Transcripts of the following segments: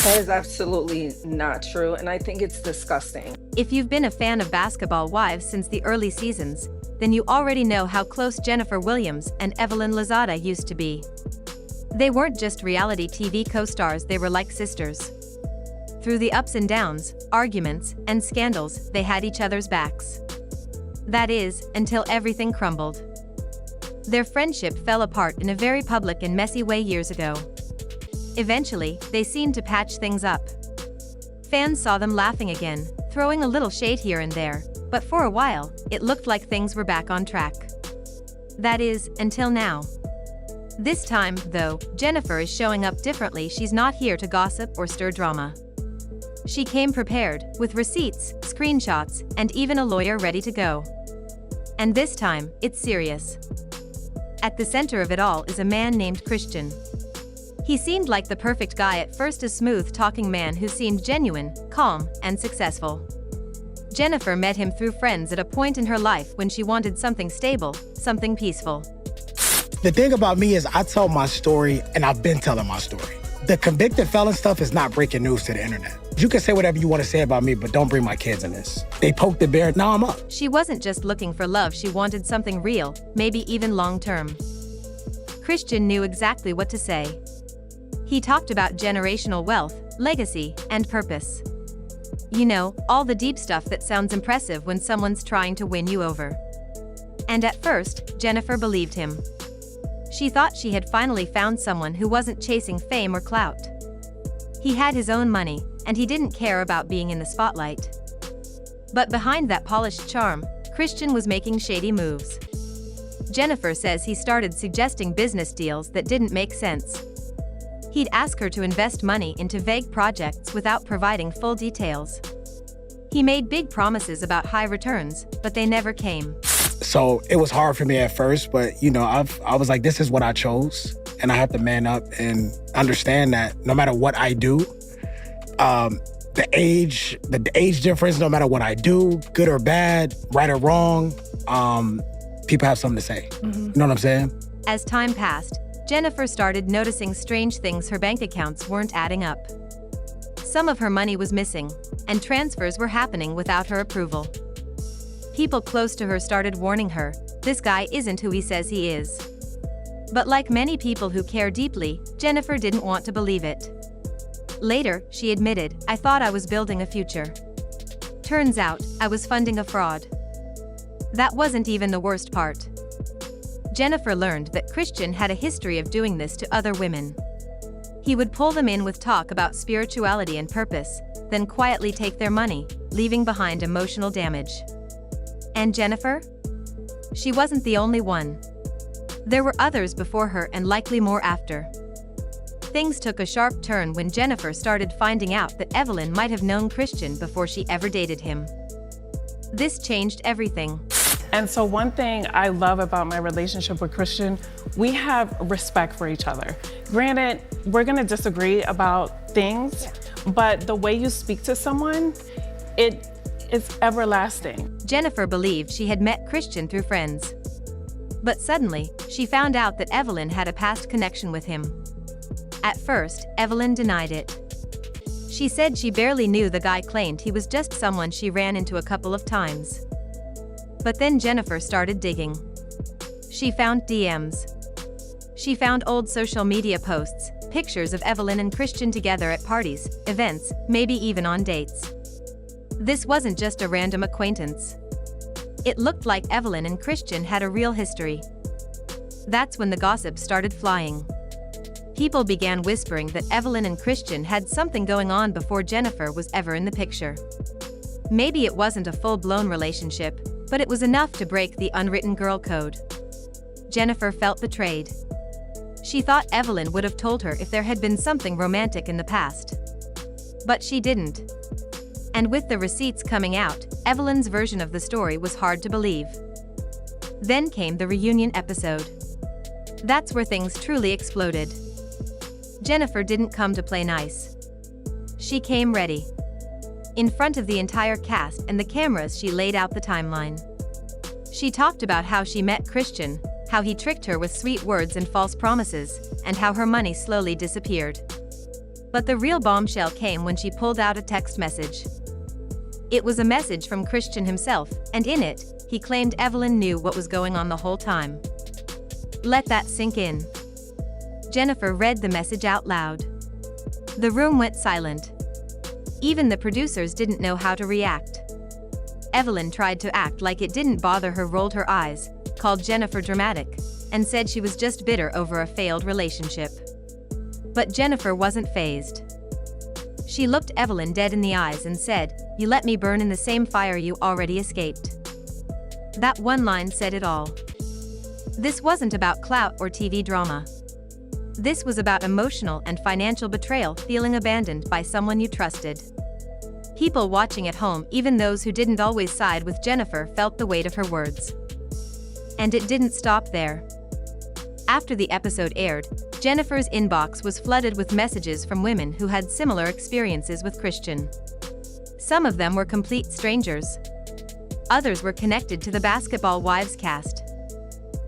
That is absolutely not true, and I think it's disgusting. If you've been a fan of Basketball Wives since the early seasons, then you already know how close Jennifer Williams and Evelyn Lozada used to be. They weren't just reality TV co-stars, they were like sisters. Through the ups and downs, arguments, and scandals, they had each other's backs. That is, until everything crumbled. Their friendship fell apart in a very public and messy way years ago. Eventually, they seemed to patch things up. Fans saw them laughing again, throwing a little shade here and there, but for a while, it looked like things were back on track. That is, until now. This time, though, Jennifer is showing up differently. She's not here to gossip or stir drama. She came prepared, with receipts, screenshots, and even a lawyer ready to go. And this time, it's serious. At the center of it all is a man named Christian. He seemed like the perfect guy at first, a smooth-talking man who seemed genuine, calm, and successful. Jennifer met him through friends at a point in her life when she wanted something stable, something peaceful. The thing about me is I tell my story, and I've been telling my story. The convicted felon stuff is not breaking news to the internet. You can say whatever you want to say about me, but don't bring my kids in this. They poked the bear, now I'm up. She wasn't just looking for love, she wanted something real, maybe even long-term. Christian knew exactly what to say. He talked about generational wealth, legacy, and purpose. You know, all the deep stuff that sounds impressive when someone's trying to win you over. And at first, Jennifer believed him. She thought she had finally found someone who wasn't chasing fame or clout. He had his own money, and he didn't care about being in the spotlight. But behind that polished charm, Christian was making shady moves. Jennifer says he started suggesting business deals that didn't make sense. He'd ask her to invest money into vague projects without providing full details. He made big promises about high returns, but they never came. So it was hard for me at first, but I was like, this is what I chose, and I have to man up and understand that no matter what I do, the age difference, no matter what I do, good or bad, right or wrong, people have something to say. You know what I'm saying? As time passed, Jennifer started noticing strange things. Her bank accounts weren't adding up. Some of her money was missing, and transfers were happening without her approval. People close to her started warning her, this guy isn't who he says he is. But like many people who care deeply, Jennifer didn't want to believe it. Later, she admitted, I thought I was building a future. Turns out, I was funding a fraud. That wasn't even the worst part. Jennifer learned that Christian had a history of doing this to other women. He would pull them in with talk about spirituality and purpose, then quietly take their money, leaving behind emotional damage. And Jennifer? She wasn't the only one. There were others before her and likely more after. Things took a sharp turn when Jennifer started finding out that Evelyn might have known Christian before she ever dated him. This changed everything. And so one thing I love about my relationship with Christian, we have respect for each other. Granted, we're gonna disagree about things, but the way you speak to someone, it is everlasting. Jennifer believed she had met Christian through friends. But suddenly, she found out that Evelyn had a past connection with him. At first, Evelyn denied it. She said she barely knew the guy, claimed he was just someone she ran into a couple of times. But then Jennifer started digging. She found DMs. She found old social media posts, pictures of Evelyn and Christian together at parties, events, maybe even on dates. This wasn't just a random acquaintance. It looked like Evelyn and Christian had a real history. That's when the gossip started flying. People began whispering that Evelyn and Christian had something going on before Jennifer was ever in the picture. Maybe it wasn't a full-blown relationship, but it was enough to break the unwritten girl code. Jennifer felt betrayed. She thought Evelyn would have told her if there had been something romantic in the past. But she didn't. And with the receipts coming out, Evelyn's version of the story was hard to believe. Then came the reunion episode. That's where things truly exploded. Jennifer didn't come to play nice. She came ready. In front of the entire cast and the cameras, she laid out the timeline. She talked about how she met Christian, how he tricked her with sweet words and false promises, and how her money slowly disappeared. But the real bombshell came when she pulled out a text message. It was a message from Christian himself, and in it, he claimed Evelyn knew what was going on the whole time. Let that sink in. Jennifer read the message out loud. The room went silent. Even the producers didn't know how to react. Evelyn tried to act like it didn't bother her, rolled her eyes, called Jennifer dramatic, and said she was just bitter over a failed relationship. But Jennifer wasn't fazed. She looked Evelyn dead in the eyes and said, "You let me burn in the same fire you already escaped." That one line said it all. This wasn't about clout or TV drama. This was about emotional and financial betrayal, feeling abandoned by someone you trusted. People watching at home, even those who didn't always side with Jennifer, felt the weight of her words. And it didn't stop there. After the episode aired, Jennifer's inbox was flooded with messages from women who had similar experiences with Christian. Some of them were complete strangers. Others were connected to the Basketball Wives cast.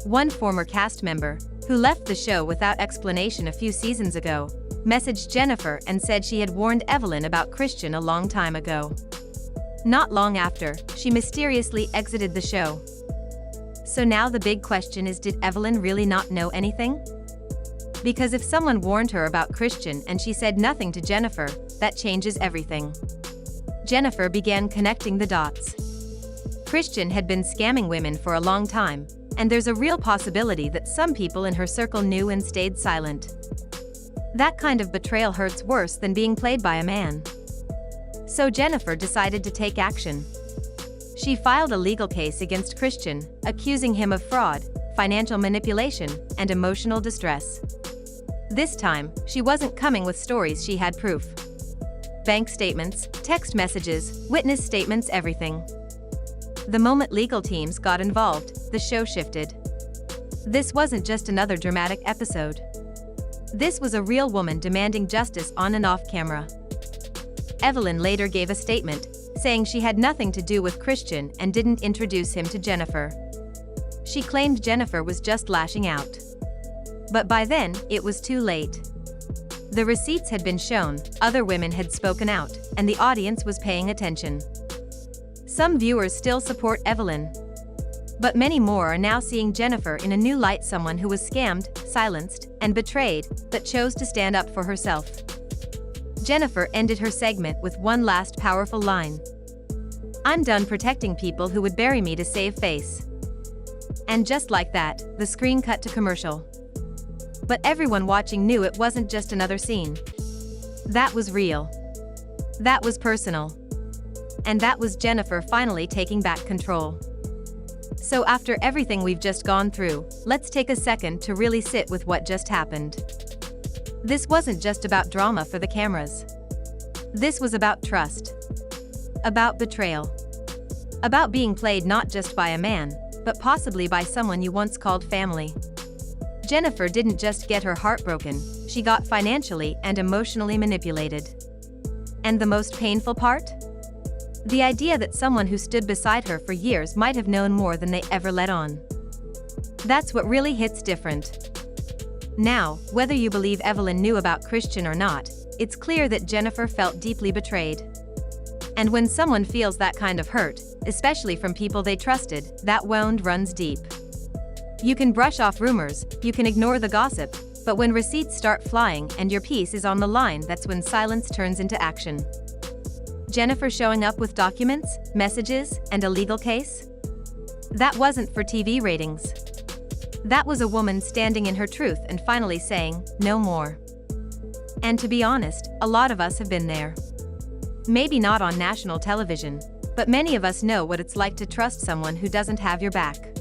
One former cast member, who left the show without explanation a few seasons ago, messaged Jennifer and said she had warned Evelyn about Christian a long time ago. Not long after, she mysteriously exited the show. So now the big question is, did Evelyn really not know anything? Because if someone warned her about Christian and she said nothing to Jennifer, that changes everything. Jennifer began connecting the dots. Christian had been scamming women for a long time, and there's a real possibility that some people in her circle knew and stayed silent. That kind of betrayal hurts worse than being played by a man. So Jennifer decided to take action. She filed a legal case against Christian, accusing him of fraud, financial manipulation, and emotional distress. This time, she wasn't coming with stories, she had proof. Bank statements, text messages, witness statements, everything. The moment legal teams got involved, the show shifted. This wasn't just another dramatic episode. This was a real woman demanding justice on and off camera. Evelyn later gave a statement, saying she had nothing to do with Christian and didn't introduce him to Jennifer. She claimed Jennifer was just lashing out. But by then, it was too late. The receipts had been shown, other women had spoken out, and the audience was paying attention. Some viewers still support Evelyn. But many more are now seeing Jennifer in a new light, someone who was scammed, silenced, and betrayed, but chose to stand up for herself. Jennifer ended her segment with one last powerful line. "I'm done protecting people who would bury me to save face." And just like that, the screen cut to commercial. But everyone watching knew it wasn't just another scene. That was real. That was personal. And that was Jennifer finally taking back control. So after everything we've just gone through, let's take a second to really sit with what just happened. This wasn't just about drama for the cameras. This was about trust. About betrayal. About being played not just by a man, but possibly by someone you once called family. Jennifer didn't just get her heart broken, she got financially and emotionally manipulated. And the most painful part? The idea that someone who stood beside her for years might have known more than they ever let on. That's what really hits different. Now, whether you believe Evelyn knew about Christian or not, it's clear that Jennifer felt deeply betrayed. And when someone feels that kind of hurt, especially from people they trusted, that wound runs deep. You can brush off rumors, you can ignore the gossip, but when receipts start flying and your peace is on the line, that's when silence turns into action. Jennifer showing up with documents, messages, and a legal case? That wasn't for TV ratings. That was a woman standing in her truth and finally saying, "No more." And to be honest, a lot of us have been there. Maybe not on national television, but many of us know what it's like to trust someone who doesn't have your back.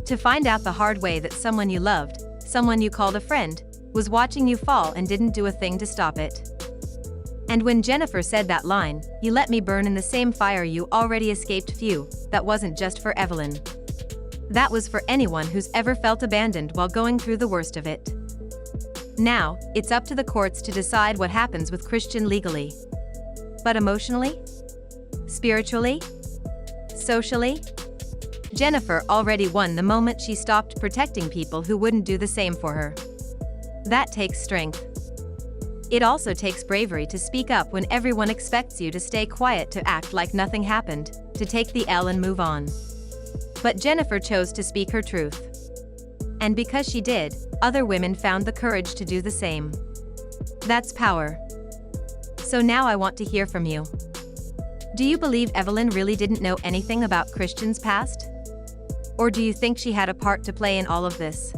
To find out the hard way that someone you loved, someone you called a friend, was watching you fall and didn't do a thing to stop it. And when Jennifer said that line, "You let me burn in the same fire you already escaped," that wasn't just for Evelyn. That was for anyone who's ever felt abandoned while going through the worst of it. Now, it's up to the courts to decide what happens with Christian legally. But emotionally? Spiritually? Socially? Jennifer already won the moment she stopped protecting people who wouldn't do the same for her. That takes strength. It also takes bravery to speak up when everyone expects you to stay quiet, to act like nothing happened, to take the L and move on. But Jennifer chose to speak her truth. And because she did, other women found the courage to do the same. That's power. So now I want to hear from you. Do you believe Evelyn really didn't know anything about Christian's past? Or do you think she had a part to play in all of this?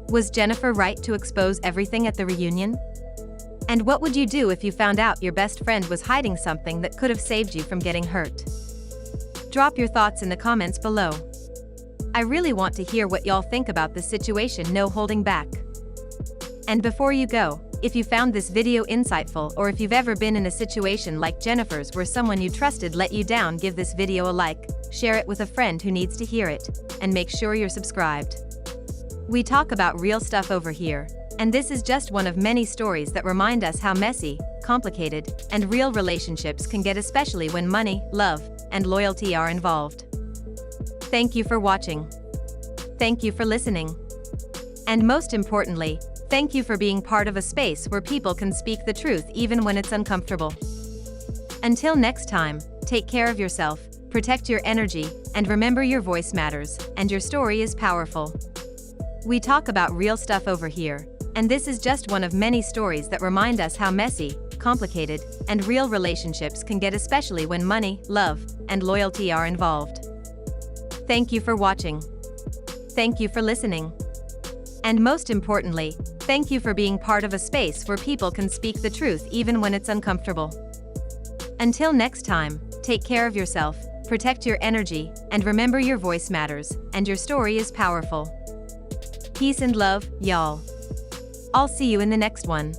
Was Jennifer right to expose everything at the reunion? And what would you do if you found out your best friend was hiding something that could have saved you from getting hurt? Drop your thoughts in the comments below. I really want to hear what y'all think about this situation, no holding back. And before you go, if you found this video insightful, or if you've ever been in a situation like Jennifer's where someone you trusted let you down, give this video a like, share it with a friend who needs to hear it, and make sure you're subscribed. We talk about real stuff over here, and this is just one of many stories that remind us how messy, complicated, and real relationships can get, especially when money, love, and loyalty are involved. Thank you for watching. Thank you for listening. And most importantly, thank you for being part of a space where people can speak the truth even when it's uncomfortable. Until next time, take care of yourself, protect your energy, and remember your voice matters, and your story is powerful. We talk about real stuff over here, and this is just one of many stories that remind us how messy, complicated, and real relationships can get, especially when money, love, and loyalty are involved. Thank you for watching. Thank you for listening. And most importantly, thank you for being part of a space where people can speak the truth even when it's uncomfortable. Until next time, take care of yourself, protect your energy, and remember your voice matters, and your story is powerful. Peace and love, y'all. I'll see you in the next one.